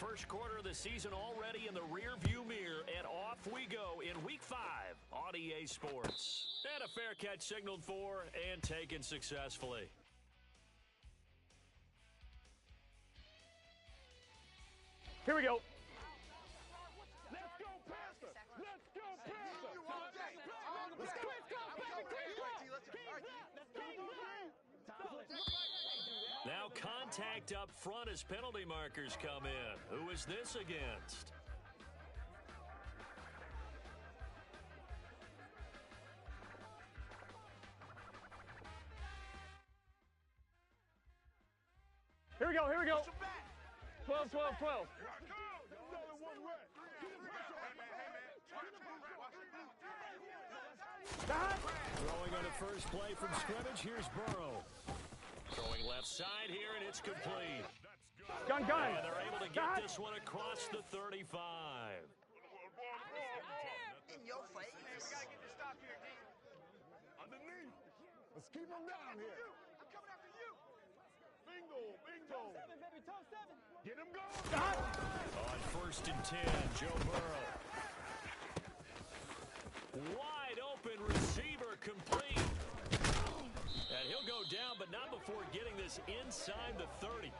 first quarter of the season already in the rearview mirror, and off we go in Week 5 on EA Sports. And a fair catch signaled for and taken successfully. Here we go. Let's go, Panther! Let's go, Panther! Now contact up front as penalty markers come in. Who is this against? Here we go, here we go. 12, 12, 12. Throwing on the first play from scrimmage, here's Burrow. Throwing left side here, and it's complete. Gun. And they're able to get this one across the 35. In your face. We gotta get this stop here, D. Underneath. Let's keep him down here. I'm coming after you. Bingo. Toe 7, baby, toe 7. Get him going. On 1st and 10, Joe Burrow. Wide open receiver complete. And he'll go down, but not before getting this inside the 30.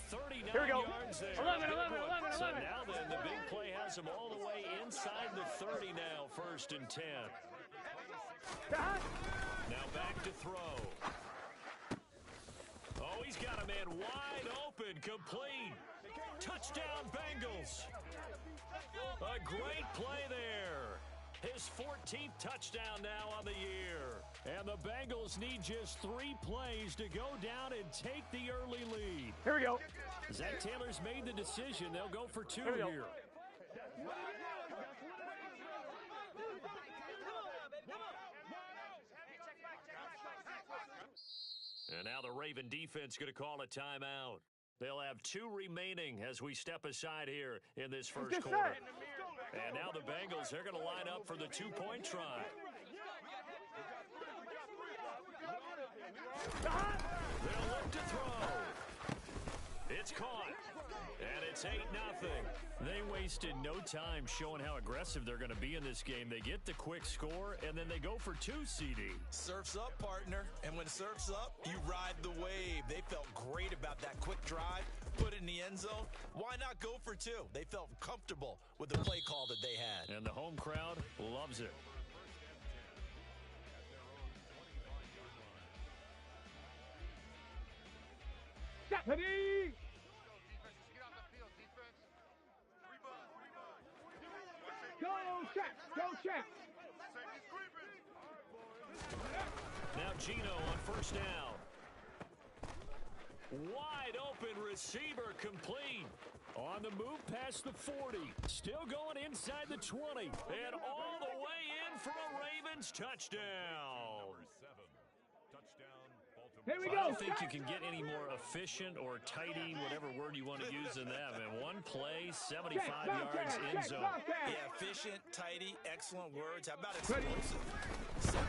39 yards there. 11. So now then, the big play has him all the way inside the 30 now, 1st and 10. Now back to throw. Oh, he's got a man wide open, complete. Touchdown, Bengals. A great play there. His 14th touchdown now on the year. And the Bengals need just 3 plays to go down and take the early lead. Here we go. Zach Taylor's made the decision. They'll go for 2 Here we go. here. And now the Raven defense going to call a timeout. They'll have 2 remaining as we step aside here in this first quarter. And now the Bengals, they're going to line up for the 2-point try. They'll look to throw. It's caught. And it's 8-0. They wasted no time showing how aggressive they're going to be in this game. They get the quick score, and then they go for 2, CD. Surf's up, partner. And when surf's up, you ride the wave. They felt great about that quick drive, put it in the end zone. Why not go for 2? They felt comfortable with the play call that they had. And the home crowd loves it. Ready? Go check. Now Gino on 1st down. Wide open receiver complete. On the move past the 40. Still going inside the 20. And all the way in for a Ravens touchdown. Here we I go. don't think you can get any more efficient or tidy, whatever word you want to use than that, man. 1 play, 75 yards in zone. Yeah, efficient, tidy, excellent words. How about explosive? 75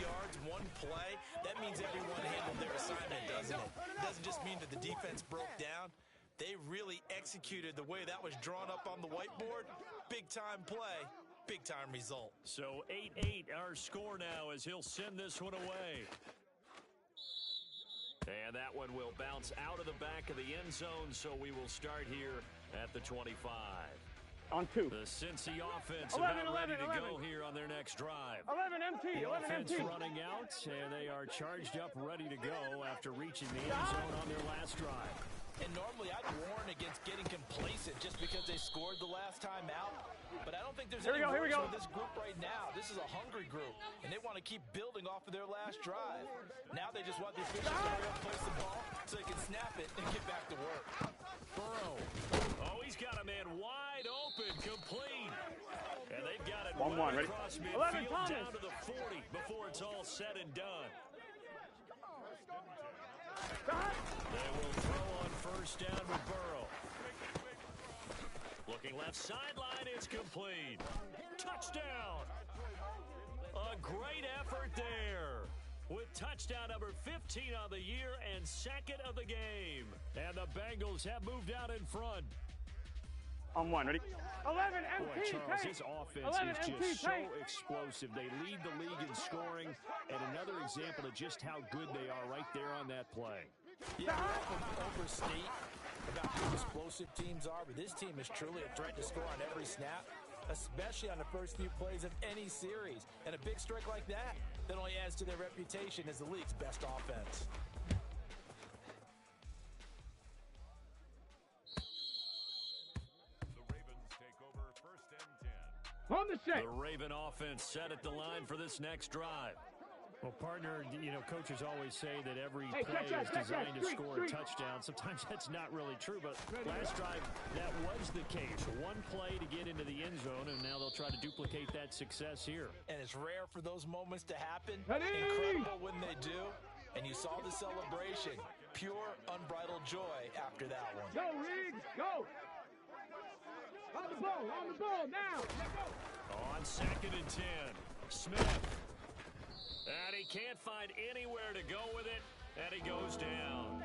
yards, 1 play. That means everyone handled their assignment, doesn't it? It doesn't just mean that the defense broke down. They really executed the way that was drawn up on the whiteboard. Big-time play, big-time result. So 8-8 our score now as he'll send this one away. And that one will bounce out of the back of the end zone, so we will start here at the 25. On 2. The Cincy offense 11, about ready to 11. go here on their next drive. 11 MT. The 11 offense MT. running out, and they are charged up, ready to go after reaching the end zone on their last drive. And normally I'd warn against getting complacent just because they scored the last time out. But I don't think there's any worries for this group right now. This is a hungry group, and they want to keep building off of their last drive. Now they just want the officials to hurry up, place the ball so they can snap it and get back to work. Burrow. Oh, he's got a man wide open, complete. And they've got it 1-1, right ready? across 11, midfield down Thomas. to the 40 before it's all said and done. They will throw on 1st down with Burrow. Looking left sideline, it's complete. Touchdown. A great effort there. With touchdown number 15 on the year and 2nd of the game. And the Bengals have moved out in front. On one, ready? 11 Boy, MT Charles, tank. his offense 11 is MT just so tank. explosive. They lead the league in scoring, and another example of just how good they are right there on that play. Yeah, we often overstate about how explosive teams are, but this team is truly a threat to score on every snap, especially on the first few plays of any series. And a big strike like that only adds to their reputation as the league's best offense. The Ravens take over 1st and 10. On the set. The Raven offense set at the line for this next drive. Well, partner, you know, coaches always say that every play is designed to score a touchdown. Sometimes that's not really true, but last drive, that was the case. One play to get into the end zone, and now they'll try to duplicate that success here. And it's rare for those moments to happen. Ready? Incredible when they do. And you saw the celebration. Pure, unbridled joy after that one. Go, Riggs, go. On the ball, now. On 2nd and 10, Smith. And he can't find anywhere to go with it, and he goes down.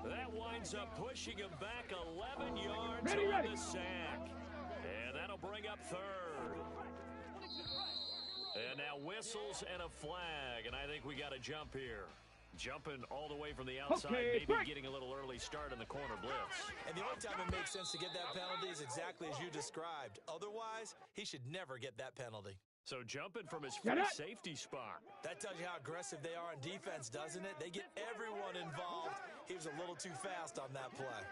That winds up pushing him back 11 yards on the sack. And that'll bring up 3rd. And now whistles and a flag, and I think we got a jump here. Jumping all the way from the outside, maybe getting a little early start in the corner blitz. And the only time it makes sense to get that penalty is exactly as you described. Otherwise, he should never get that penalty. So jumping from his free safety spot. That tells you how aggressive they are on defense, doesn't it? They get everyone involved. He was a little too fast on that play.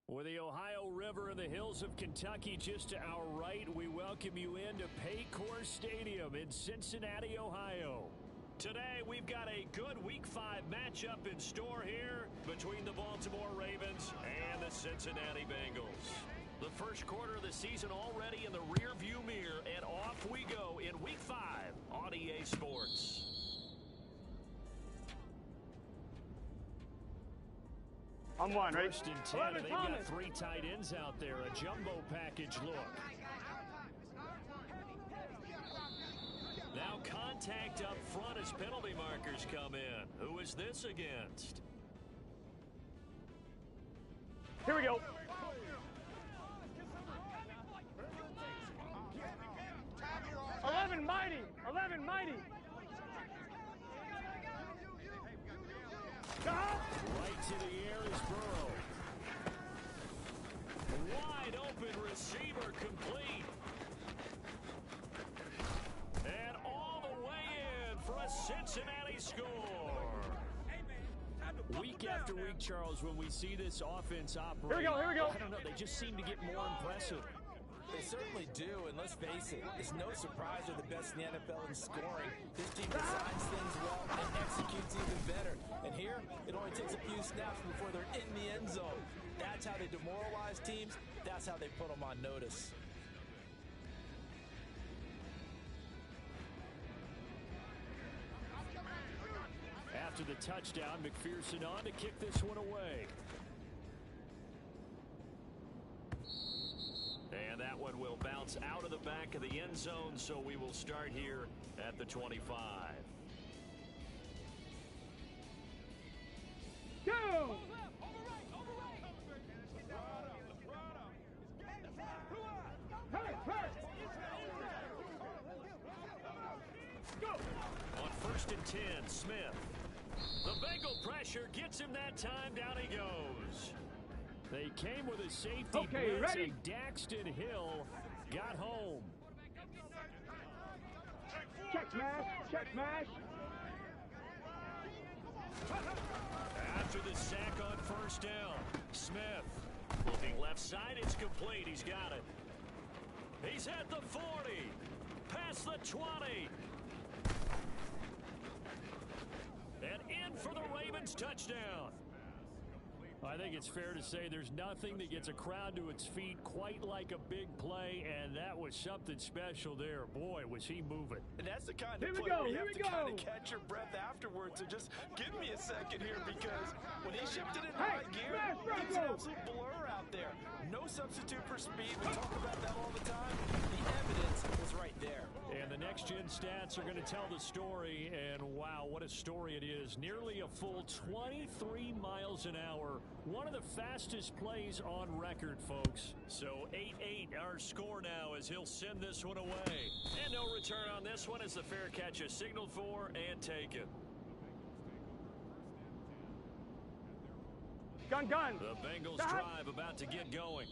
With the Ohio River and the hills of Kentucky just to our right, we welcome you into Paycor Stadium in Cincinnati, Ohio. Today, we've got a good Week 5 matchup in store here between the Baltimore Ravens and the Cincinnati Bengals. The first quarter of the season already in the rearview mirror, and off we go in Week 5 on EA Sports. I'm one, right? First and 10, and they've got 3 tight ends out there. A jumbo package look. Now contact up front as penalty markers come in. Who is this against? Here we go. 11 mighty. 11 mighty. Right to the air is Burrow. Wide open receiver complete. And all the way in for a Cincinnati score. Week after week, Charles, when we see this offense operate, Here we go. I don't know, they just seem to get more impressive. They certainly do, and let's face it, it's no surprise they're the best in the NFL in scoring. This team designs things well and executes even better. And here, it only takes a few snaps before they're in the end zone. That's how they demoralize teams. That's how they put them on notice. After the touchdown, McPherson on to kick this one away. And that one will bounce out of the back of the end zone, so we will start here at the 25. Go! On first and 10, Smith. The Bengal pressure gets him that time. Down he goes. They came with a safety blitz, ready? and Daxton Hill got home. Check smash. Check smash. After the sack on first down, Smith looking left side. It's complete. He's got it. He's at the 40. Past the 20. And in for the Ravens touchdown. I think it's fair to say there's nothing that gets a crowd to its feet quite like a big play, and that was something special there. Boy, was he moving. And that's the kind of Here we play go, where you here have we to kind go. of catch your breath afterwards. So just give me a second here, because when he shifted in Hey, high gear, smash, it's an Bronco. absolute blur out there. No substitute for speed. We talk about that all the time. The evidence was right there. And the next-gen stats are going to tell the story, and wow, what a story it is. Nearly a full 23 miles an hour. One of the fastest plays on record, folks. So 8-8 our score now as he'll send this one away. And no return on this one as the fair catch is signaled for and taken. Gun. The Bengals drive about to get going.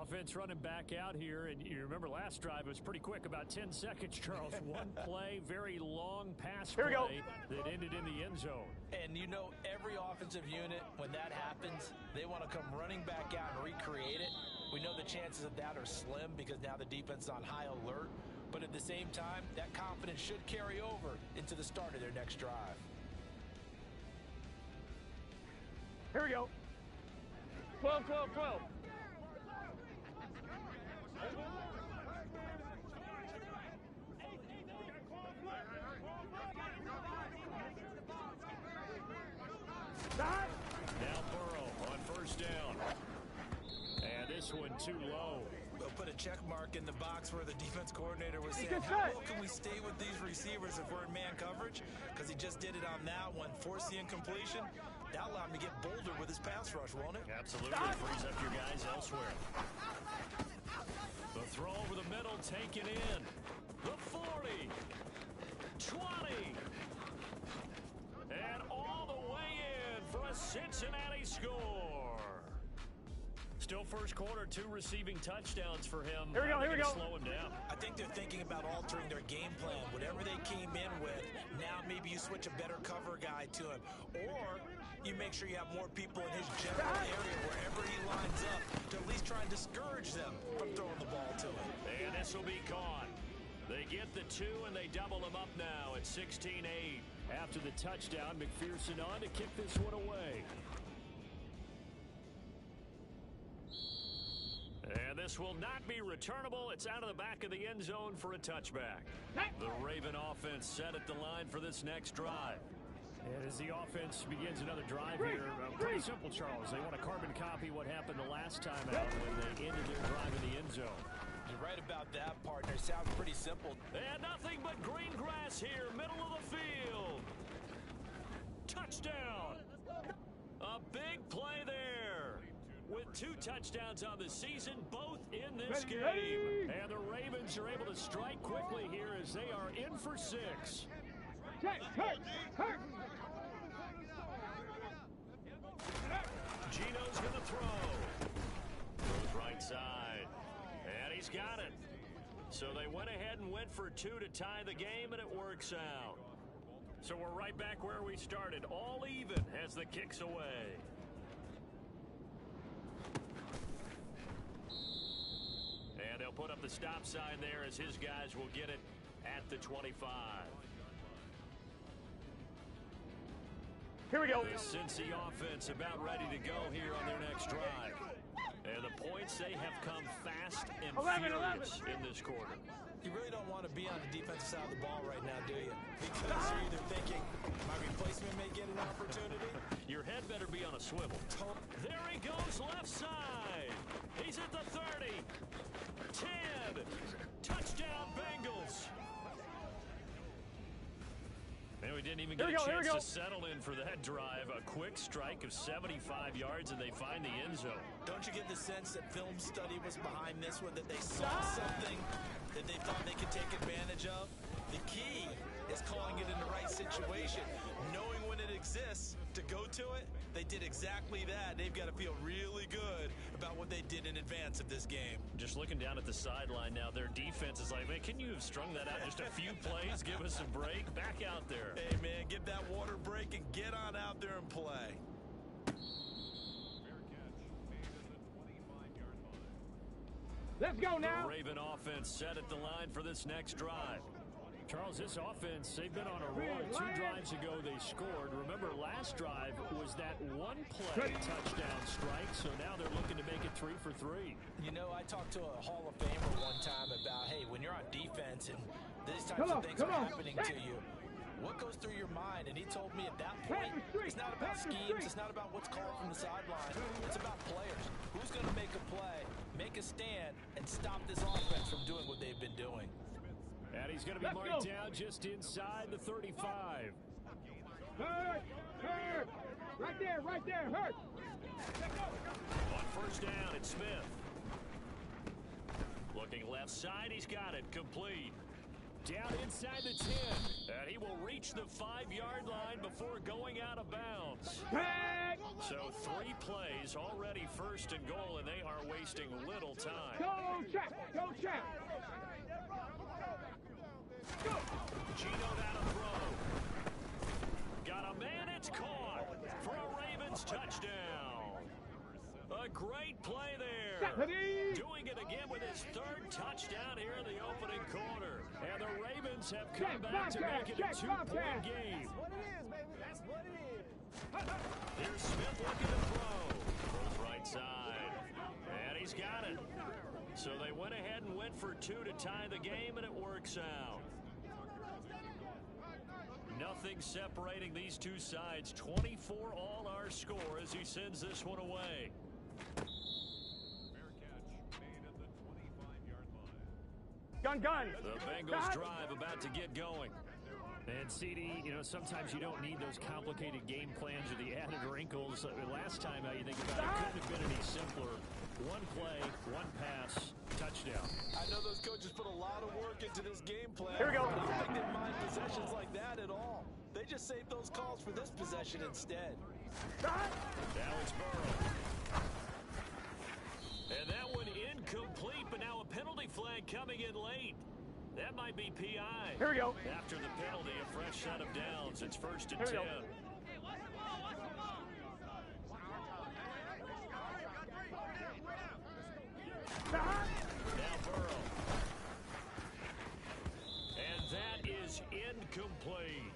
Offense running back out here, and you remember last drive was pretty quick, about 10 seconds, Charles. One play, very long pass Here we go. play that ended in the end zone. And you know, every offensive unit, when that happens, they want to come running back out and recreate it. We know the chances of that are slim because now the defense is on high alert. But at the same time, that confidence should carry over into the start of their next drive. Here we go. 12. Now Burrow on first down. And this one too low. We'll put a check mark in the box where the defense coordinator was saying, Good how set. well can we stay with these receivers if we're in man coverage? Because he just did it on that one, forced the incompletion. That'll allow him to get bolder with his pass rush, won't it? Absolutely. Frees up your guys elsewhere. The throw over the middle, taken in. The 40. 20. And all the way in for a Cincinnati score. Still first quarter, 2 receiving touchdowns for him. Here we go. Slow him down. I think they're thinking about altering their game plan. Whatever they came in with, now maybe you switch a better cover guy to him. Or you make sure you have more people in his general area wherever he lines up to at least try and discourage them from throwing the ball to him. And this will be caught. They get the 2, and they double them up now at 16-8. After the touchdown, McPherson on to kick this one away. And this will not be returnable. It's out of the back of the end zone for a touchback. The Raven offense set at the line for this next drive. And as the offense begins another drive here, pretty simple, Charles. They want to carbon copy what happened the last time out when they ended their drive in the end zone. You're right about that, partner. Sounds pretty simple. And nothing but green grass here, middle of the field. Touchdown. A big play there. With 2 touchdowns on the season, both in this game. And the Ravens are able to strike quickly here as they are in for 6. Gino's going to throw. Goes right side. And he's got it. So they went ahead and went for 2 to tie the game, and it works out. So we're right back where we started, all even as the kick's away. And they'll put up the stop sign there as his guys will get it at the 25. Here we go. The Cincy offense about ready to go here on their next drive. And the points, they have come fast and furious in this quarter. You really don't want to be on the defensive side of the ball right now, do you? Because you're either thinking, my replacement may get an opportunity. Your head better be on a swivel. There he goes, left side. He's at the 30. 10. Touchdown, Bengals. And we didn't even get a chance to settle in for that drive. A quick strike of 75 yards, and they find the end zone. Don't you get the sense that film study was behind this one, that they saw something that they thought they could take advantage of? The key is calling it in the right situation, knowing when it exists to go to it. They did exactly that. They've got to feel really good about what they did in advance of this game. Just looking down at the sideline now, their defense is like, man, can you have strung that out just a few plays? Give us a break. Back out there. Hey, man, get that water break and get on out there and play. Let's go now. The Raven offense set at the line for this next drive. Charles, this offense, they've been on a roll. 2 drives ago they scored. Remember, last drive was that one-play touchdown strike, so now they're looking to make it 3 for 3. You know, I talked to a Hall of Famer one time about, hey, when you're on defense and these types of things are happening to you, what goes through your mind? And he told me at that point, it's not about schemes, it's not about what's called from the sideline. It's about players. Who's going to make a play, make a stand, and stop this offense from doing what they've been doing? And he's going to be marked down just inside the 35. Hurt! Right there, hurt! On first down, it's Smith. Looking left side, he's got it, complete. Down inside the 10. And he will reach the 5-yard line before going out of bounds. So 3 plays, already first and goal, and they are wasting little time. Go check! Gino down a throw. Got a man, it's caught for a Ravens touchdown. A great play there. Doing it again with his 3rd touchdown here in the opening quarter. And the Ravens have come back to make it a 2-point game. That's what it is, baby. That's what it is. Here's Smith looking to throw. Goes right side. And he's got it. So they went ahead and went for 2 to tie the game, and it works out. Nothing separating these two sides. 24 all our score as he sends this one away. Gun. The Bengals drive about to get going. And CD, you know, sometimes you don't need those complicated game plans or the added wrinkles. Last time, you think about it, couldn't have been any simpler. 1 play, 1 pass, touchdown. I know those coaches put a lot of work into this game plan. Here we go. I don't think they mind possessions like that at all. They just save those calls for this possession instead. Now it's Burrow. And that one incomplete, but now a penalty flag coming in late. That might be PI. Here we go. After the penalty, a fresh set of downs. It's 1st and 10. incomplete.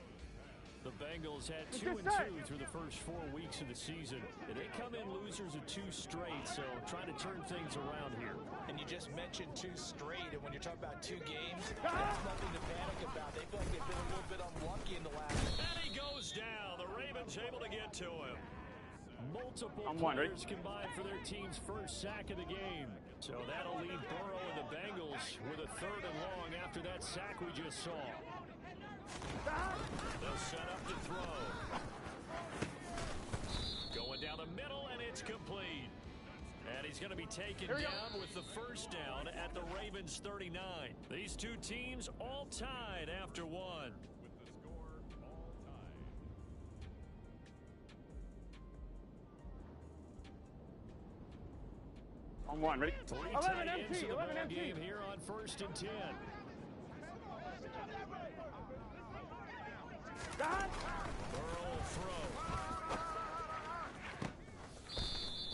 The Bengals had 2-2 through the first 4 weeks of the season. And they come in losers of 2 straight, so trying to turn things around here. And you just mentioned 2 straight, and when you're talking about 2 games, that's nothing to panic about. They feel like they've been a little bit unlucky in the last. And he goes down. The Ravens able to get to him. Multiple players combined for their team's first sack of the game. So that'll leave Burrow and the Bengals with a 3rd and long after that sack we just saw. They'll set up to throw. Going down the middle, and it's complete. And he's going to be taken down with the first down at the Ravens' 39. These 2 teams all tied after 1. On 1, ready? 11 empty, 11 empty. Game here on 1st and 10. Burrow throw.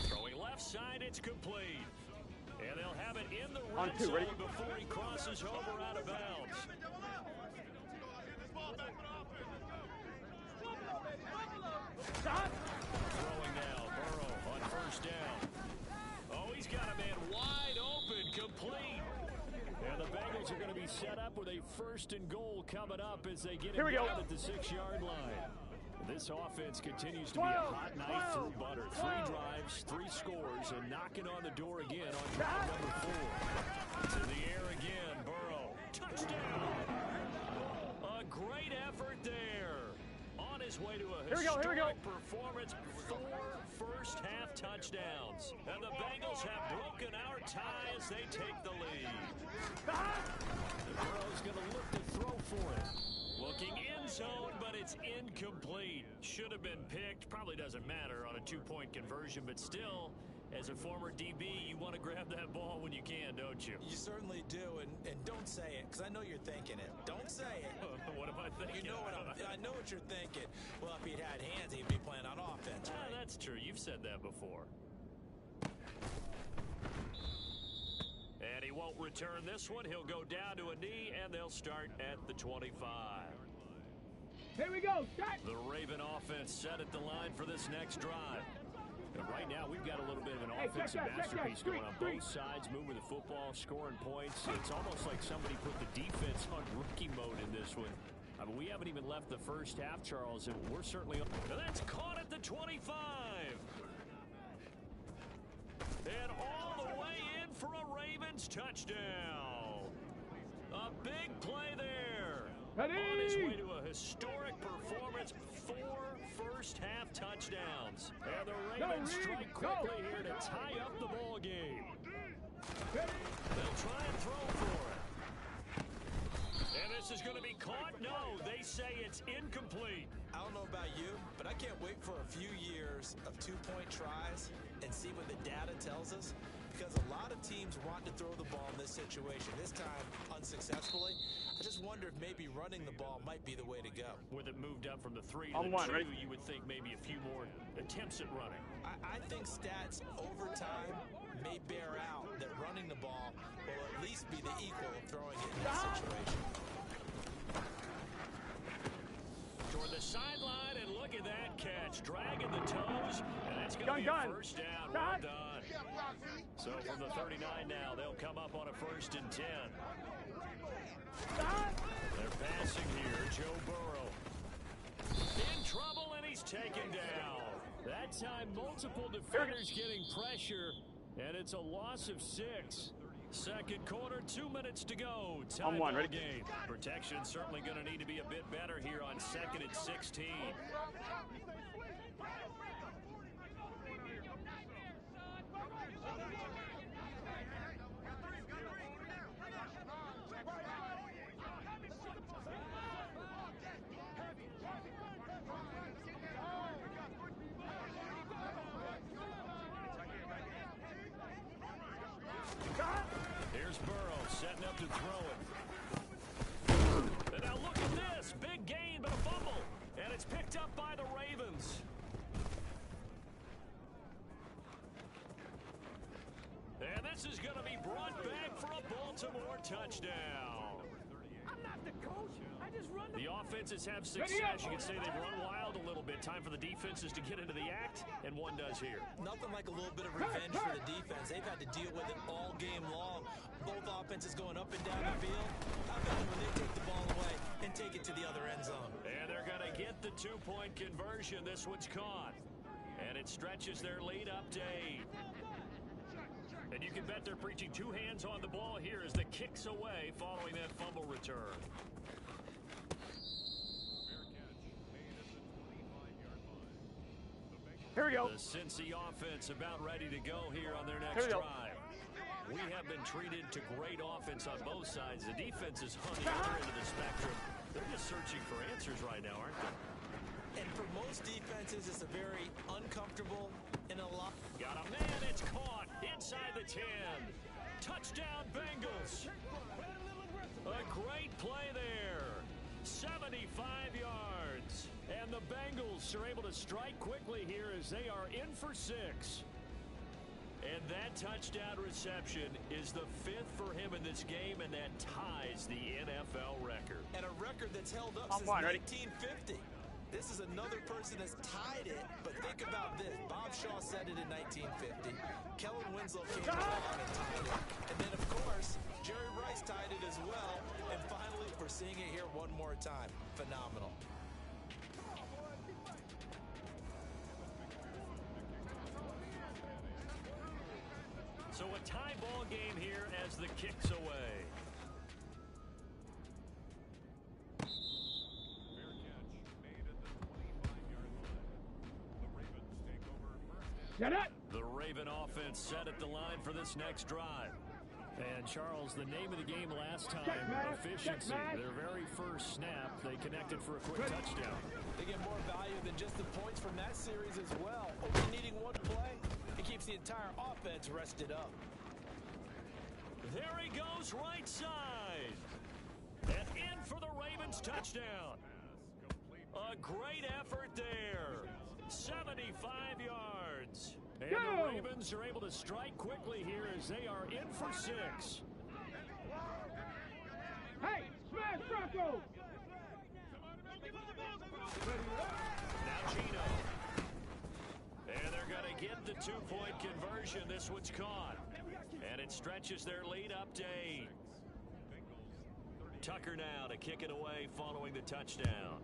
Throwing left side, it's complete. And they'll have it in the red zone before he crosses over out of bounds. Throwing now, Burrow on 1st down. Oh, he's got a man wide open, complete. And the Bengals are going to be set up with a 1st and goal coming up as they get it down at the 6-yard line. This offense continues to be a hot knife through butter. 3 drives, 3 scores, and knocking on the door again on drive number 4. To the air again, Burrow. Touchdown! A great effort there. On his way to a historic performance, 4 first-half touchdowns. And the Bengals have broken our tie as they take the lead. Burrow's going to look to throw for it. Looking in zone, but it's incomplete. Should have been picked. Probably doesn't matter on a 2-point conversion, but still, as a former DB, you want to grab that ball when you can, don't you? You certainly do, and don't say it, because I know you're thinking it. Don't say it. What am I thinking? You know I know what you're thinking. Well, if he'd had hands, he'd be playing on offense, right? That's true. You've said that before. And he won't return this one. He'll go down to a knee, and they'll start at the 25. Here we go. Shot. The Raven offense set at the line for this next drive. And right now, we've got a little bit of an offensive masterpiece going on both sides, moving the football, scoring points. It's almost like somebody put the defense on rookie mode in this one. I mean, we haven't even left the first half, Charles, and we're certainly... And that's caught at the 25. And all the way in for a Ravens touchdown. A big play there. Ready? On his way to a historic performance, 4 first-half touchdowns. And the Ravens strike quickly here to tie up the ball game. They'll try and throw for it. And this is going to be caught? No, they say it's incomplete. I don't know about you, but I can't wait for a few years of 2-point tries and see what the data tells us, because a lot of teams want to throw the ball in this situation, this time unsuccessfully. I just wonder if maybe running the ball might be the way to go. With it moved up from the 3 to the 2, you would think maybe a few more attempts at running. I think stats over time may bear out that running the ball will at least be the equal of throwing it in this situation. Toward the sideline, and look at that catch. Dragging the toes, and that's going to be a first down. Well done. So from the 39 now, they'll come up on a 1st and 10. They're passing here. Joe Burrow in trouble, and he's taken down. That time, multiple defenders getting pressure, and it's a loss of 6. Second quarter, 2 minutes to go. Tie ball game. Protection certainly going to need to be a bit better here on 2nd and 16. Here's Burrow setting up to throw it. And now look at this. Big gain, but a fumble. And it's picked up by the Ravens. And this is going to be brought back for a Baltimore touchdown. I'm not the coach. I The offenses have success. You can say they've run wild a little bit. Time for the defenses to get into the act, and one does here. Nothing like a little bit of revenge for the defense. They've had to deal with it all game long. Both offenses going up and down the field. How about when they take the ball away and take it to the other end zone? And they're going to get the two-point conversion. This one's caught. And it stretches their lead up to 8. And you can bet they're preaching two hands on the ball here as the kick's away following that fumble return. Here we go. The Cincy offense about ready to go here on their next drive. We have been treated to great offense on both sides. The defense is on the other end of the spectrum. They're just searching for answers right now, aren't they? And for most defenses, it's a very uncomfortable and a lot. Got a man, it's caught inside the 10. Touchdown, Bengals. A great play there. 75 yards. And the Bengals are able to strike quickly here as they are in for 6. And that touchdown reception is the 5th for him in this game, and that ties the NFL record. And a record that's held up since 1950. This is another person that's tied it, but think about this. Bob Shaw said it in 1950. Kellen Winslow came along and tied it. And then, of course, Jerry Rice tied it as well. And finally, we're seeing it here one more time. Phenomenal. So a tie ball game here as the kick's away. The Raven offense set at the line for this next drive. And Charles, the name of the game last time, efficiency. Their very first snap, they connected for a quick touchdown. They get more value than just the points from that series as well. Only needing one play, it keeps the entire offense rested up. There he goes right side. And in for the Ravens touchdown. A great effort there. 75 yards. And the Ravens are able to strike quickly here as they are in for 6. Hey, smash Bronco! Now Gino. And they're going to get the two-point conversion. This one's caught. And it stretches their lead up to 8. Tucker now to kick it away following the touchdown.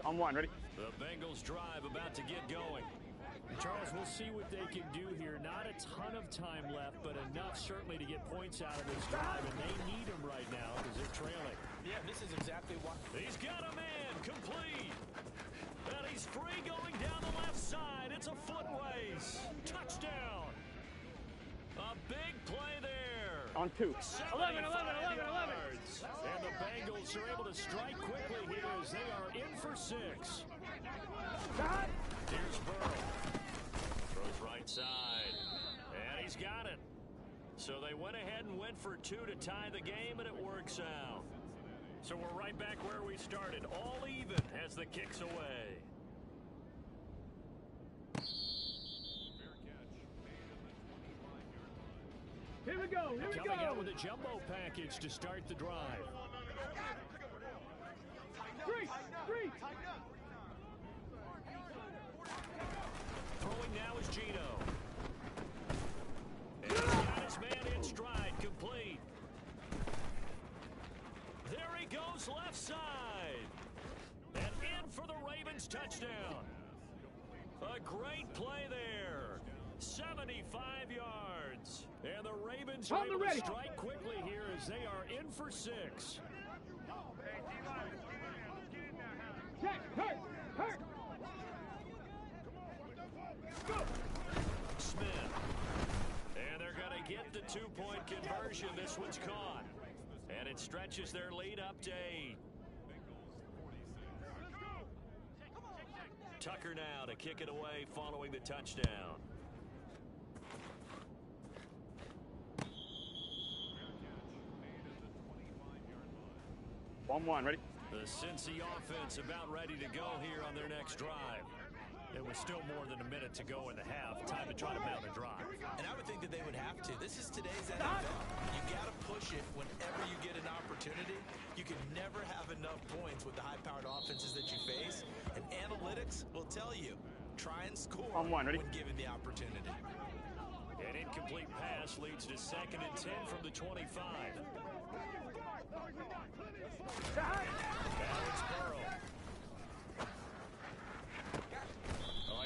On one, ready? The Bengals drive about to get going. Charles, we'll see what they can do here. Not a ton of time left, but enough certainly to get points out of this drive, and they need them right now because they're trailing. Yeah, this is exactly what. He's got a man, complete. And he's free going down the left side. It's a foot race. Touchdown. A big play there. On 2. 11. And the Bengals are able to strike quickly here as they are in for 6. Here's Burrow. Throws right side. And he's got it. So they went ahead and went for 2 to tie the game, and it works out. So we're right back where we started. All even as the kick's away. Here we go, here we go. Coming out with a jumbo package to start the drive. Three. Throwing now is Gino. And he's got his man in stride, complete. There he goes left side. And in for the Ravens touchdown. A great play there. 75 yards. And the Ravens are able to strike quickly here as they are in for 6. Check, hurt. Go. Smith. And they're going to get the two-point conversion. This one's caught. And it stretches their lead up to 8. Tucker now to kick it away following the touchdown. On one, ready? The Cincy offense about ready to go here on their next drive. There was still more than a minute to go in the half. Time to try to mount a drive. And I would think that they would have to. This is today's NFL. You got to push it whenever you get an opportunity. You can never have enough points with the high-powered offenses that you face. And analytics will tell you, try and score when given the opportunity. An incomplete pass leads to 2nd and 10 from the 25. Now it's Burrow.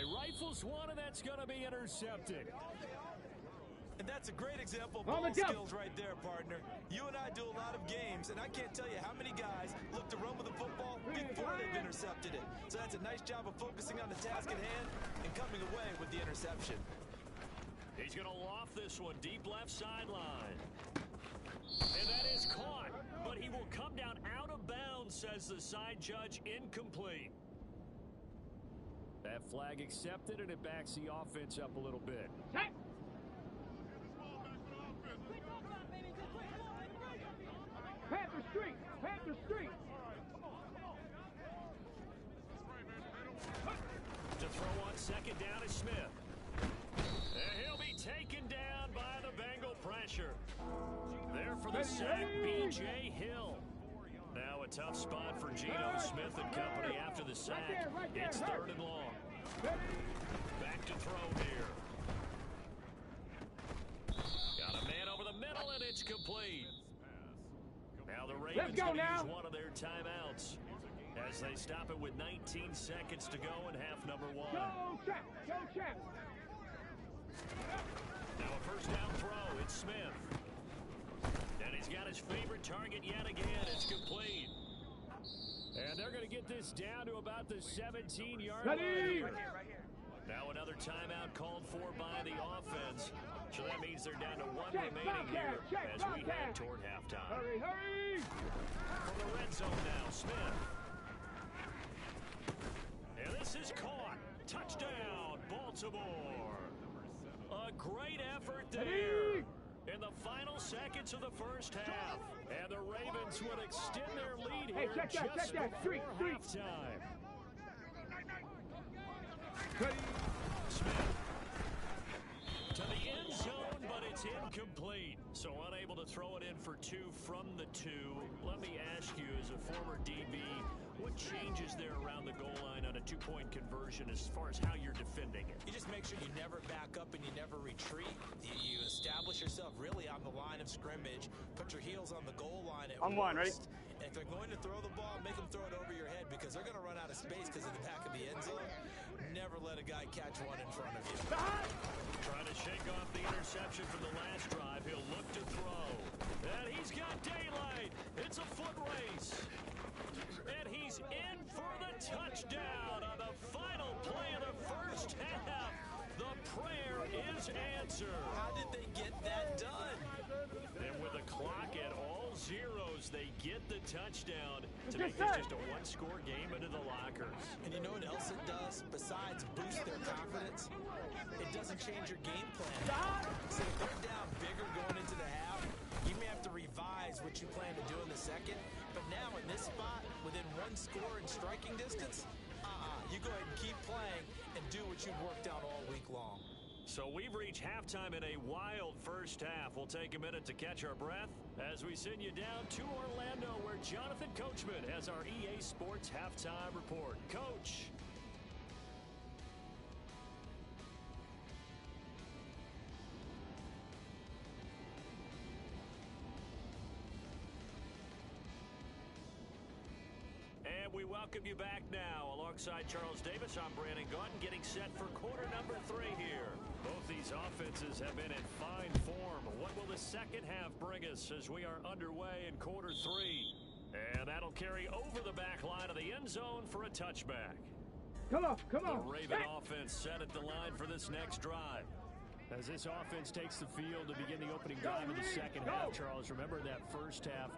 Rifles one, and that's going to be intercepted. And that's a great example of ball skills right there, partner. You and I do a lot of games, and I can't tell you how many guys look to run with the football before they've intercepted it. So that's a nice job of focusing on the task at hand and coming away with the interception. He's going to loft this one deep left sideline. And that is caught, but he will come down out of bounds, says the side judge, incomplete. That flag accepted, and it backs the offense up a little bit. Panther Street! Panther Street! To throw on 2nd down is Smith. And he'll be taken down by the Bengal pressure. There for the sack, B.J. Hill. Now a tough spot for Geno Smith and company after the sack. It's 3rd and long. Back to throw here. Got a man over the middle, and it's complete. Now the Ravens going to use one of their timeouts as they stop it with 19 seconds to go in half number 1. Go, Chap! Go, Chap! Now a 1st down throw. It's Smith. And he's got his favorite target yet again. It's complete. And they're going to get this down to about the 17-yard line. Right here. Now another timeout called for by the offense. So that means they're down to 1 remaining here as we head toward halftime. Hurry! From the red zone now, Smith. And this is caught. Touchdown, Baltimore. A great effort there. In the final seconds of the first half. And the Ravens would extend their lead here just before halftime. Smith to the end zone, but it's incomplete. So unable to throw it in for 2 from the 2. Let me ask you, as a former DB, what changes there around the goal line on a 2-point conversion as far as how you're defending it? You just make sure you never back up and you never retreat. You establish yourself really on the line of scrimmage. Put your heels on the goal line at worst. And if they're going to throw the ball, make them throw it over your head because they're going to run out of space because of the back of the end zone. Never let a guy catch one in front of you. Trying to shake off the interception from the last drive. He'll look to throw. And he's got daylight. It's a foot race. And he's in for the touchdown on the final play of the first half. The prayer is answered. How did they get that done? And with the clock at all zeros, they get the touchdown to make this just a one-score game into the lockers. And you know what else it does besides boost their confidence? It doesn't change your game plan. So if they're down bigger going into the half, you may have to revise what you plan to do in the second. But now in this spot, within 1 score in striking distance, you go ahead and keep playing and do what you've worked out all week long. So we've reached halftime in a wild first half. We'll take a minute to catch our breath as we send you down to Orlando, where Jonathan Coachman has our EA Sports Halftime Report. Coach. And we welcome you back now. Alongside Charles Davis, I'm Brandon Gaunt, getting set for quarter number 3 here. Both these offenses have been in fine form. What will the second half bring us as we are underway in quarter 3? And that'll carry over the back line of the end zone for a touchback. Come on. The Raven offense set at the line for this next drive. As this offense takes the field to begin the opening drive of the second half, Charles, remember that first half,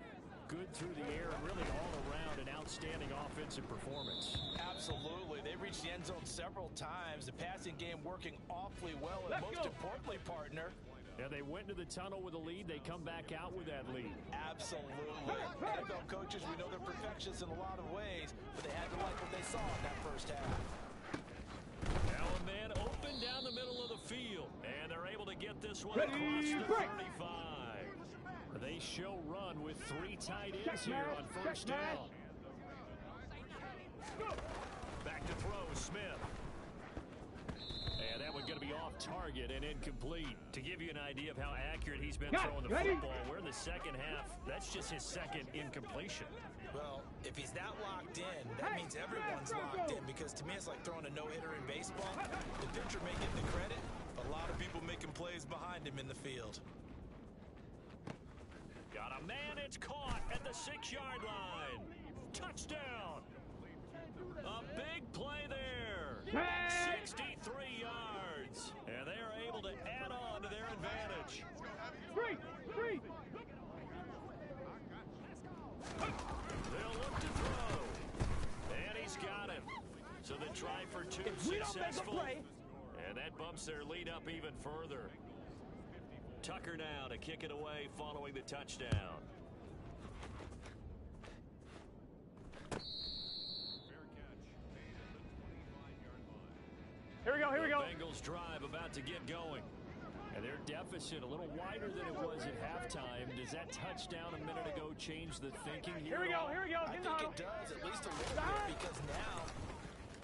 good through the air and really all around an outstanding offensive performance. Absolutely. They reached the end zone several times. The passing game working awfully well. And most importantly, partner, yeah, they went into the tunnel with a lead. They come back out with that lead. Absolutely. NFL coaches, we know they're perfectionists in a lot of ways, but they had to like what they saw in that first half. this one across the 35. They show run with 3 tight ends here on first down. Back to throw, Smith. And that one's going to be off target and incomplete. To give you an idea of how accurate he's been throwing the football, we're in the second half. That's just his second incompletion. Well, if he's that locked in, that means everyone's locked in, because to me it's like throwing a no-hitter in baseball. The pitcher may get the credit, but a lot of people making plays behind him in the field. Got a man, it's caught at the 6-yard line. Touchdown. A big play there. 63 yards. And they are able to add on to their advantage. Free. They'll look to throw. And he's got him. So the try for 2 successful. And that bumps their lead up even further. Tucker now to kick it away following the touchdown. Here we go. Bengals drive about to get going. And their deficit a little wider than it was at halftime. Does that touchdown a minute ago change the thinking here? Here we go. I think it does, at least a little bit, because now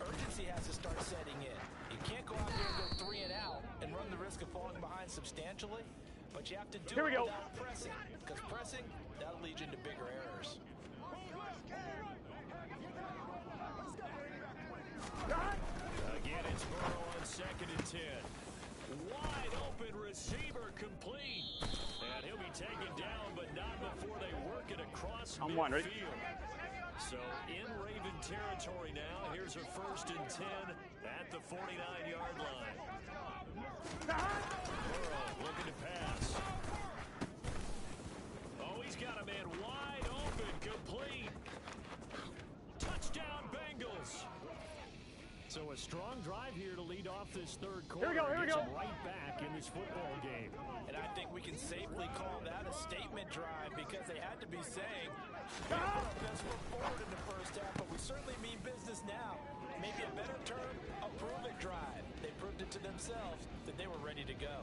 urgency has to start setting in. You can't go out there and go 3 and out and run the risk of falling behind substantially, but you have to do it without pressing, because pressing, that'll lead you into bigger errors. Again, it's Burrow on 2nd and 10. Wide open receiver complete. And he'll be taken down, but not before they work it across midfield. So in Raven territory now. Here's a 1st and 10 at the 49-yard line. Burrow looking to pass. Oh, he's got a man wide open, complete. Touchdown, Bengals. So a strong drive here to lead off this third quarter. Here we go. Right back in this football game. And I think we can safely call that a statement drive, because they had to be saying, we put our best foot forward in the first half, but we certainly mean business now. Maybe a better term, a prove-it drive. They proved it to themselves that they were ready to go.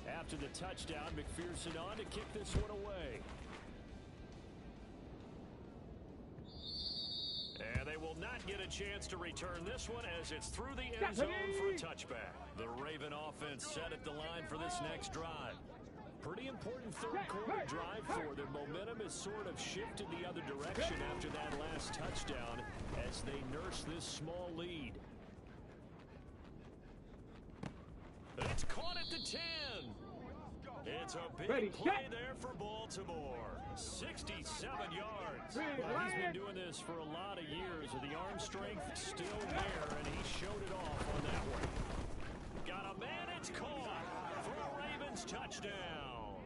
After the touchdown, McPherson on to kick this one away. And they will not get a chance to return this one, as it's through the end zone for a touchback. The Raven offense set at the line for this next drive. Pretty important third quarter drive for them. Momentum has sort of shifted the other direction after that last touchdown as they nurse this small lead. It's caught at the 10. It's a big play there for Baltimore. 67 yards. Well, he's been doing this for a lot of years, and the arm strength still there, and he showed it off on that one. Got a man, it's caught for a Ravens touchdown.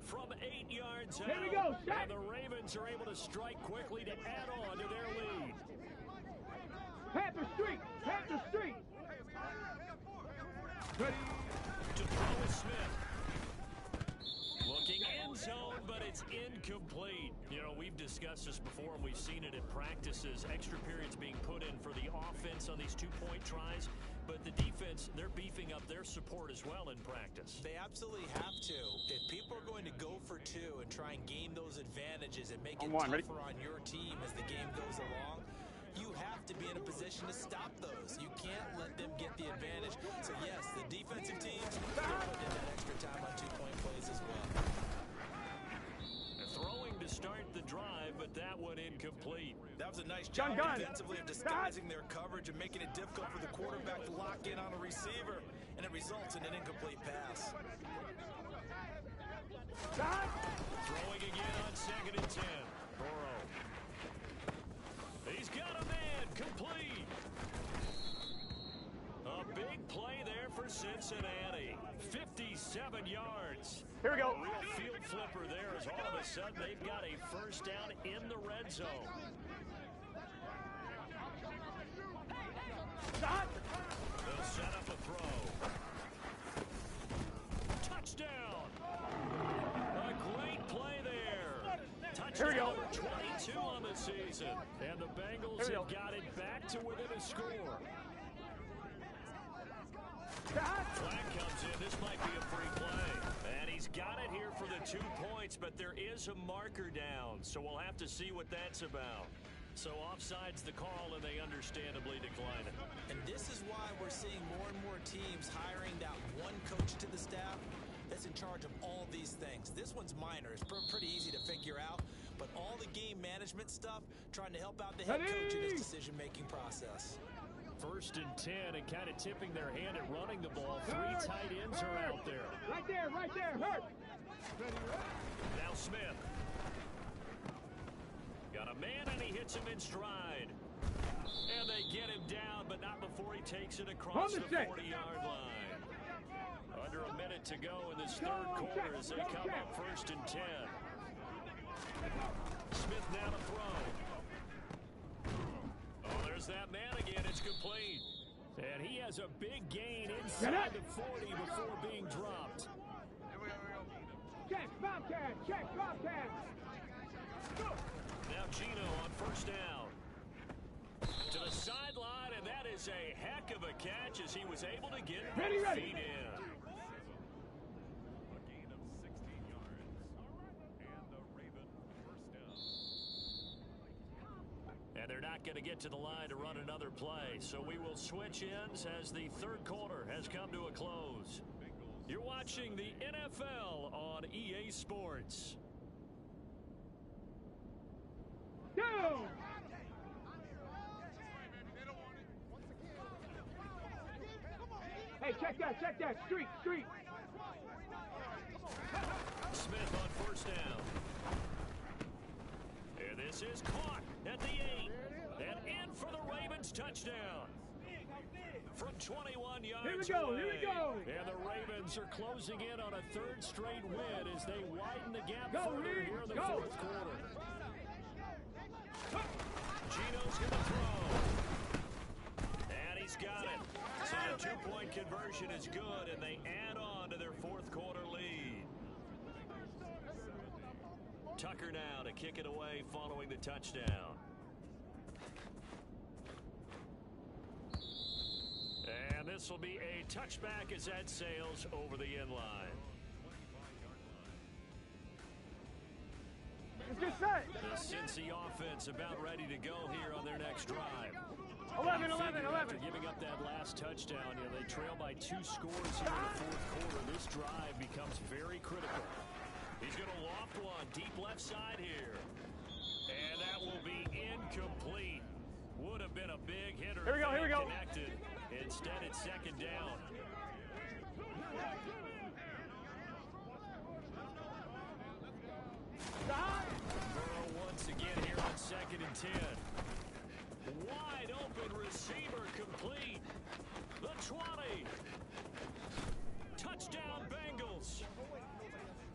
From 8 yards out, and the Ravens are able to strike quickly to add on to their lead. Panther Street. Ready to throw is Smith. Looking end zone, but it's incomplete. You know, we've discussed this before, and we've seen it in practices. Extra periods being put in for the offense on these 2-point tries. But the defense, they're beefing up their support as well in practice. They absolutely have to. If people are going to go for 2 and try and gain those advantages and make it tougher on your team as the game goes along, you have to be in a position to stop those. You can't let them get the advantage. So, yes, the defensive teams, they're putting in that extra time on 2-point plays as well. Throwing to start the drive, but that one incomplete. That was a nice job defensively of disguising their coverage and making it difficult for the quarterback to lock in on a receiver, and it results in an incomplete pass. Throwing again on 2nd and 10. Burrow. He's got a man, complete. A big play there for Cincinnati. 57 yards. Here we go. A real field flipper there, as all of a sudden they've got a first down in the red zone. They'll set up a throw. Touchdown. A great play there. Touchdown number 22 on the season. And the Bengals have got it back to within a score. Flag comes in. This might be a free play. And he's got it here for the 2 points, but there is a marker down, so we'll have to see what that's about. So offside's the call, and they understandably decline it. And this is why we're seeing more and more teams hiring that one coach to the staff that's in charge of all these things. This one's minor. It's pretty easy to figure out, but all the game management stuff, trying to help out the head coach in his decision-making process. 1st and 10, and kind of tipping their hand at running the ball. 3 tight ends are out there. Right there, hurt. Now Smith. Got a man, and he hits him in stride. And they get him down, but not before he takes it across the 40-yard line. Under a minute to go in this 3rd quarter as they come up 1st and 10. Smith now to throw. Oh, there's that man again. It's complete. And he has a big gain inside the 40 before being dropped. Check, Bobcat. Now Gino on 1st down. To the sideline, and that is a heck of a catch as he was able to get feet in. A gain of 16 yards. And the Raven 1st down. And they're not going to get to the line to run another play, so we will switch ends as the 3rd quarter has come to a close. You're watching the NFL on EA Sports. Go! Hey, check that. Street. Smith on 1st down. And this is caught at the 8. And in for the Ravens touchdown. From 21 yards Here away. we go. And the Ravens are closing in on a 3rd straight win as they widen the gap further here in the 4th quarter. Gino's going to throw. And he's got it. So the 2-point conversion is good, and they add on to their 4th quarter lead. Tucker now to kick it away following the touchdown. And this will be a touchback as that sails over the end line. It's set. The Cincy offense about ready to go here on their next drive. 11. After giving up that last touchdown, they trail by 2 scores here in the 4th quarter. This drive becomes very critical. He's going to loft one deep left side here. And that will be incomplete. Would have been a big hitter. Here we go. Connected. Instead, it's 2nd down. Burrow once again here on 2nd and 10. Wide open receiver complete. The 20. Touchdown Bengals.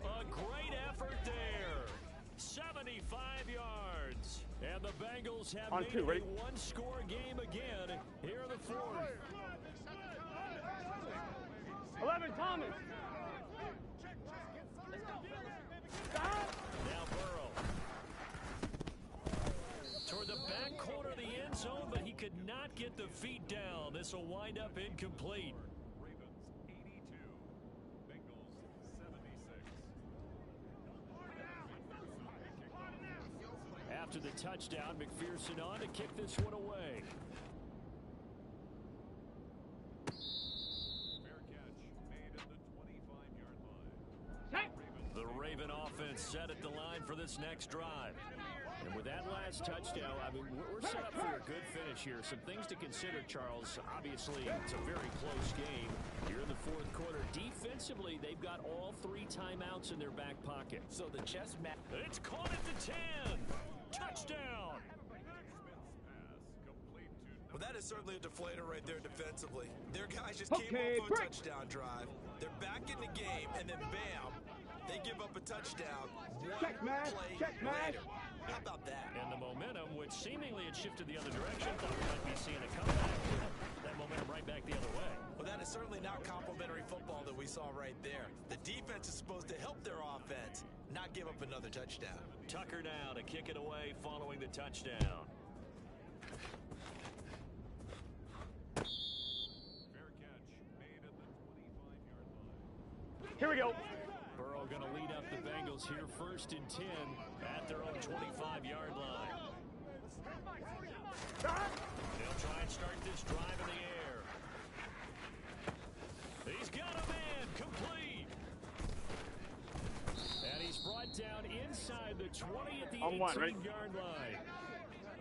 A great effort there. 75 yards. And the Bengals have made it a 1-score game again here in the 4th. 11, Thomas. Now Burrow. Toward the back corner of the end zone, but he could not get the feet down. This will wind up incomplete. Ravens 82. Bengals 76. After the touchdown, McPherson on to kick this one away. Fair catch made at the 25-yard line. The Raven offense set at the line for this next drive. And with that last touchdown, I mean, we're set up for a good finish here. Some things to consider, Charles. Obviously, it's a very close game here in the 4th quarter. Defensively, they've got all 3 timeouts in their back pocket. So the chess match. It's caught at the 10. Touchdown. Well, that is certainly a deflator right there defensively. Their guys just came off a touchdown drive. They're back in the game, and then bam, they give up a touchdown. Check match. Later. How about that? And the momentum, which seemingly had shifted the other direction, thought we might be seeing a comeback. That momentum right back the other way. Well, that is certainly not complimentary football that we saw right there. The defense is supposed to help their offense, not give up another touchdown. Tucker now to kick it away following the touchdown. Fair catch made at Here we go. Burrow going to lead up the Bengals here 1st and 10 at their own 25-yard line. They'll try and start this drive in the air. He's got a man, complete. And he's brought down inside the 20 at the 18-yard line.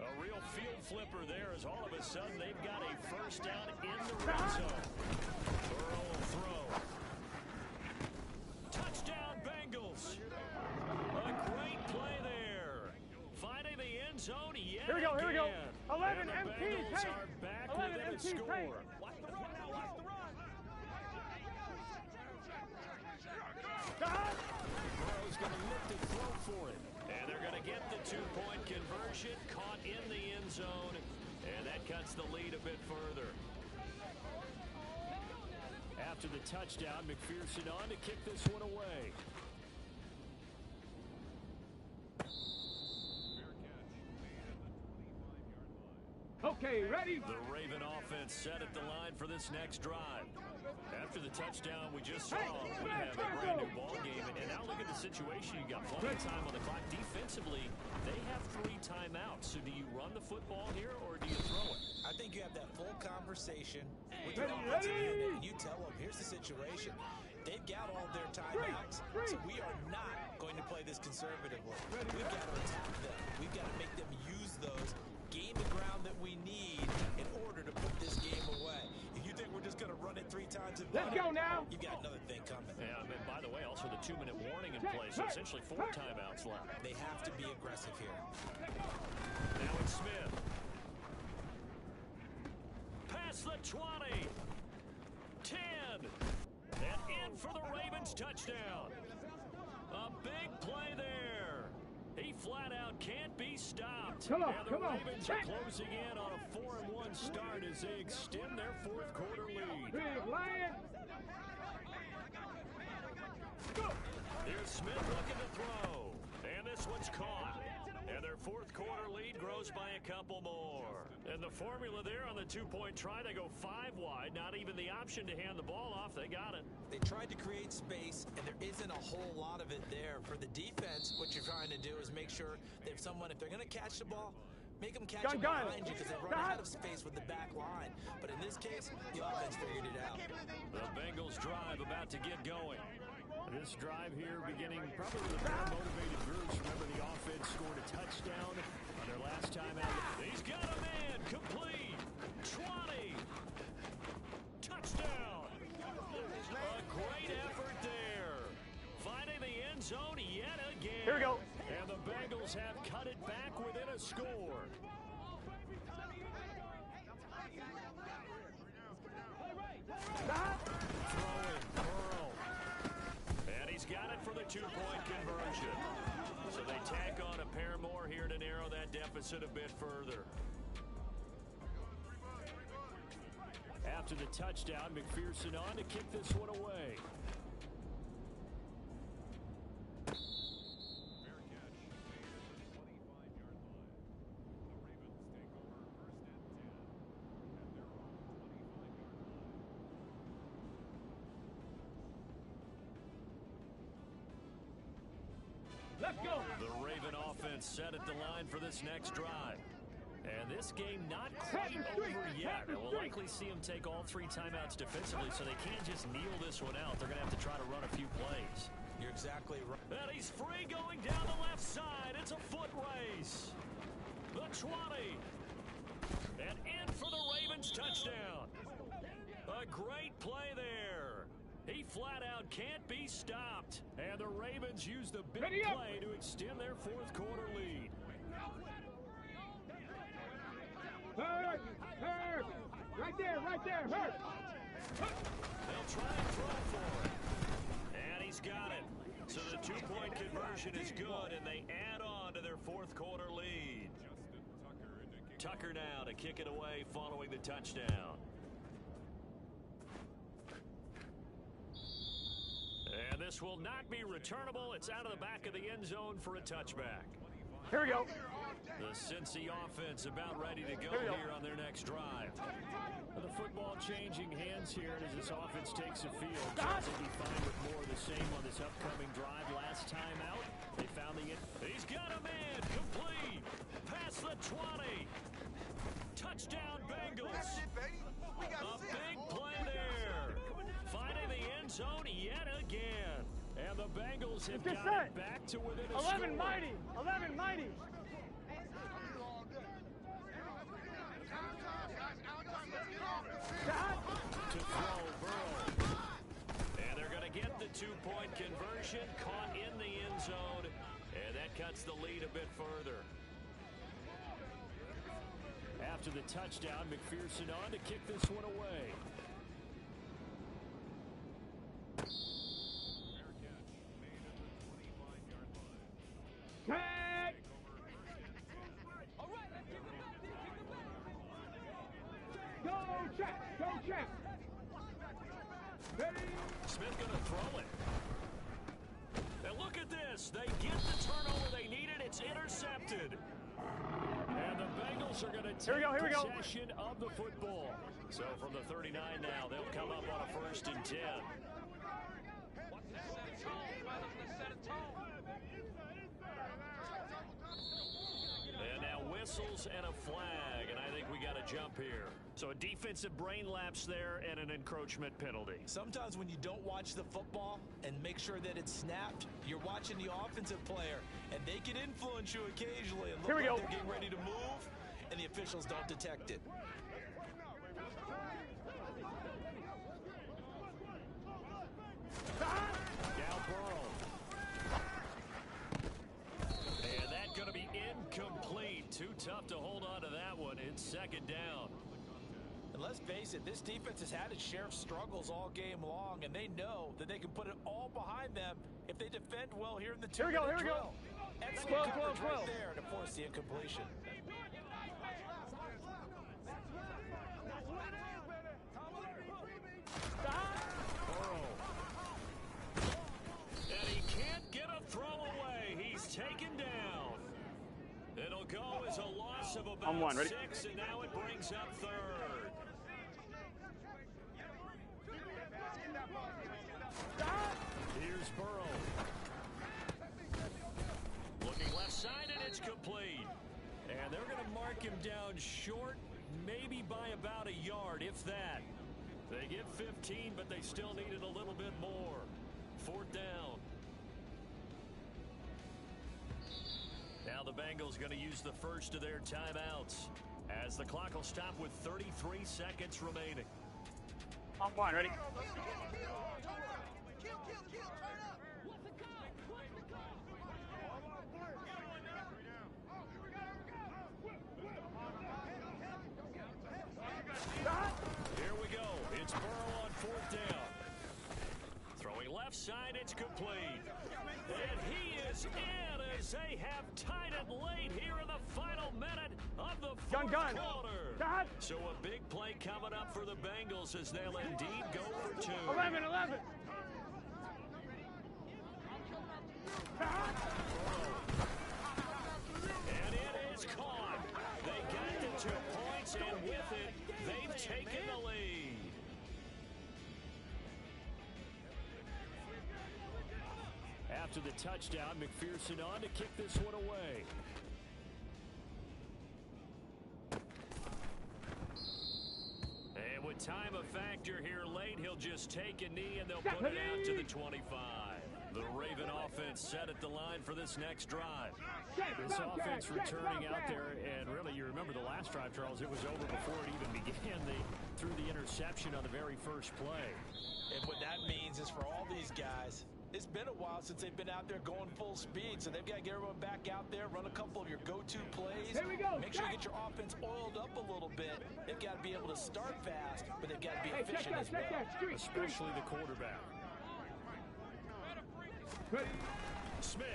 A real field flipper there as all of a sudden they've got a first down in the red zone. Burrow will throw. Touchdown Bengals. A great play there. Finding the end zone yet Here we go, here we go. 11 and the MT Bengals pace. are back 11 within a MT score. pace. Watch the run now, watch the run. Burrow's going to lift and throw for it. And they're going to get the two-point conversion, caught in the end zone, and that cuts the lead a bit further. After the touchdown, McPherson on to kick this one away. Okay, ready? The Raven offense set at the line for this next drive. After the touchdown we just saw, we have a brand new ball game. And now look at the situation. You got plenty of time on the clock. Defensively, they have 3 timeouts. So do you run the football here or do you throw it? I think you have that full conversation with your offensive unit, and you tell them, here's the situation. They've got all their timeouts, so we are not going to play this conservatively. We've got to attack them. We've got to make them use those, gain the ground that we need in order to put this game away. If you think we're just going to run it 3 times and Let's go now. you've got another thing coming. Yeah, and by the way, also the 2-minute warning in play, so essentially 4 timeouts left. They have to be aggressive here. Now it's Smith. Pass the 20. 10. And in for the Ravens touchdown. A big play there. He flat out can't be stopped. Come on, and the come on. Ravens are closing in on a 4-1 start as they extend their 4th quarter lead. Big Lion. Here's Smith looking to throw. And this one's caught. And their 4th quarter lead grows by a couple more. And the formula there on the 2-point try, they go 5 wide. Not even the option to hand the ball off. They got it. They tried to create space, and there isn't a whole lot of it there. For the defense, what you're trying to do is make sure that if they're going to catch the ball, make them catch it behind you because they run out of space with the back line. But in this case, the offense figured it out. The Bengals drive about to get going. This drive here beginning probably with a very motivated groups. Remember, the offense scored a touchdown on their last time out. He's got a man, complete. 20. Touchdown. A great effort there. Finding the end zone yet again. Here we go. And the Bengals have cut it back within a score. Throwing, Burrow. And he's got it for the 2-point conversion. So they tack on a pair more here to narrow that deficit a bit further. After the touchdown, McPherson on to kick this one away. Let's go. The Raven offense set at the line for this next drive. And this game not quite over yet. We'll likely see them take all 3 timeouts defensively, so they can't just kneel this one out. They're going to have to try to run a few plays. You're exactly right. And he's free going down the left side. It's a foot race. The 20. And in for the Ravens touchdown. A great play there. He flat out can't be stopped. And the Ravens use the big play to extend their 4th quarter lead. Hurt. Hurt. Right there, hurt. They'll try and throw for it. And he's got it. So the 2-point conversion is good, and they add on to their 4th quarter lead. Tucker now to kick it away following the touchdown. And this will not be returnable. It's out of the back of the end zone for a touchback. Here we go. The Cincy offense about ready to go here on their next drive. The football changing hands here as this offense takes the field. Chelsea will be fine with more of the same on this upcoming drive. Last time out, they found the... He's got a man, complete, past the 20. Touchdown, Bengals. A big play there. Finding the end zone yet again. And the Bengals have got it back to within a 11 score. mighty. 11 mighty. To throw, Burrow. And they're going to get the two-point conversion, caught in the end zone, and that cuts the lead a bit further. After the touchdown, McPherson on to kick this one away. Tag. Go check. Go check. Ready. Smith going to throw it. And look at this. They get the turnover they needed. It's intercepted. And the Bengals are going to take possession of the football. So from the 39 now, they'll come up on a 1st and 10. And now whistles and a flag, and I think we got a jump here. So a defensive brain lapse there and an encroachment penalty. Sometimes when you don't watch the football and make sure that it's snapped, you're watching the offensive player, and they can influence you occasionally and look like they're getting ready to move, and the officials don't detect it. Now Burrow. And that's going to be incomplete. Too tough to hold on to that one. It's 2nd down. And let's face it, this defense has had its share of struggles all game long, and they know that they can put it all behind them if they defend well here in the two-minute drill. Excellent coverage right there to force the incompletion. Burrow. And he can't get a throw away. He's taken down. It'll go as a loss of about 6, and now it brings up 3rd. Here's Burrow. Looking left side, and it's complete. And they're going to mark him down short, maybe by about a yard, if that. They get 15, but they still needed a little bit more. 4th down. Now the Bengals going to use the first of their timeouts as the clock will stop with 33 seconds remaining. On one, ready? Here we go. It's Burrow on 4th down. Throwing left side, it's complete. And he is in as they have tied it late here in the final minute of the fourth quarter. So a big play coming up for the Bengals as they'll indeed go for 2. 11. And it is caught. They got the 2 points, and with it, they've taken the lead. After the touchdown, McPherson on to kick this one away. And with time a factor here late, he'll just take a knee and they'll put it out to the 25. The Raven offense set at the line for this next drive. This offense returning out there, and really, you remember the last drive, Charles, it was over before it even began. They threw the interception on the very first play. And what that means is for all these guys, it's been a while since they've been out there going full speed, so they've got to get everyone back out there, run a couple of your go-to plays. Here we go. Make sure you get your offense oiled up a little bit. They've got to be able to start fast, but they've got to be efficient as well. Especially the quarterback. Smith.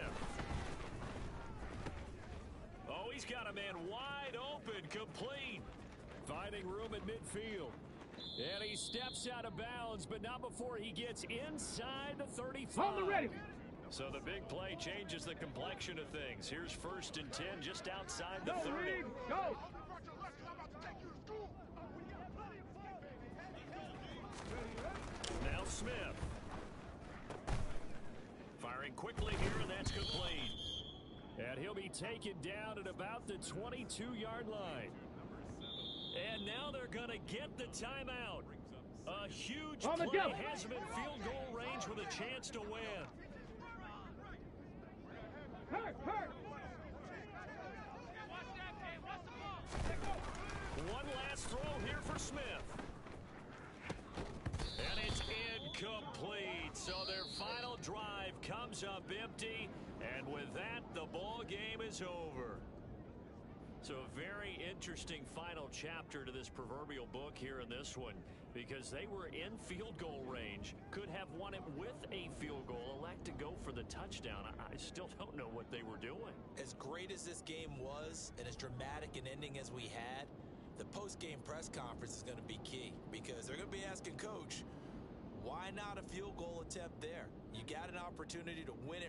Oh, he's got a man wide open, complete. Finding room at midfield. And he steps out of bounds, but not before he gets inside the 35. On the ready. So the big play changes the complexion of things. Here's 1st and 10 just outside the 30. Go. Smith. Firing quickly here, and that's complete. And he'll be taken down at about the 22-yard line. And now they're going to get the timeout. A huge play has him in field goal range with a chance to win. Hurt. One last throw here for Smith. And it's incomplete. So their final drive comes up empty. And with that, the ball game is over. So a very interesting final chapter to this proverbial book here in this one, because they were in field goal range, could have won it with a field goal, elect to go for the touchdown. I still don't know what they were doing. As great as this game was and as dramatic an ending as we had, the post-game press conference is going to be key, because they're going to be asking Coach, why not a field goal attempt there? You got an opportunity to win it